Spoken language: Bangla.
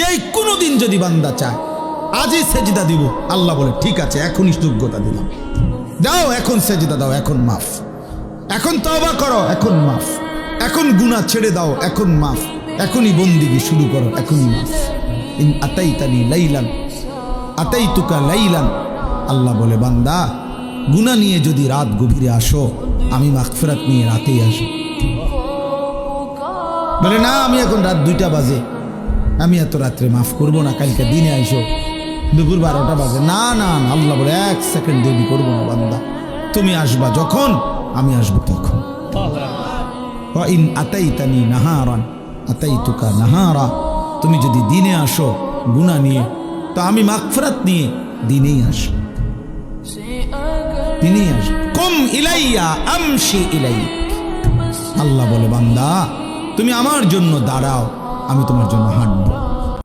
যে কোনোদিন যদি বান্দা চায় আজই সেজদা দিব, আল্লাহ বলে ঠিক আছে এখনই যোগ্যতা দিলাম, দাও এখন সেজদা দাও, এখন মাফ, এখন তওবা করো, এখন মাফ, এখন গুনাহ ছেড়ে দাও, এখন মাফ, এখনই বন্দিগি শুরু করো, এখনই মাফ। ইন আতাইতানি লাইলান আতাইতুকা লাইলান, আল্লাহ বলে বান্দা গুনাহ নিয়ে যদি রাত গভীরে আসো, আমি মাগফিরাত নিয়ে রাতেই আসো। বলে না আমি এখন রাত 2টা বাজে, আমি এত রাত্রে মাফ করবো না, কালকে দিনে আইসো, দুপুর 12টা বাজে, না না না, আল্লাহ বলে 1 সেকেন্ড দেরি করবো না বান্দা, তুমি আসবা যখন আমি আসবো তখন। ওয়া ইন আতাইতানি নাহারান আতাইতুকা নাহারা, তুমি যদি দিনে আসো গুনাহ নিয়ে, তো আমি মাগফিরাত নিয়ে দিনেই আসো, দিনেই আসো। কুম ইলাইয়া আমশি ইলাইক, আল্লাহ বলে বান্দা তুমি আমার জন্য দাঁড়াও, আমি তোমার জন্য হাঁটবো।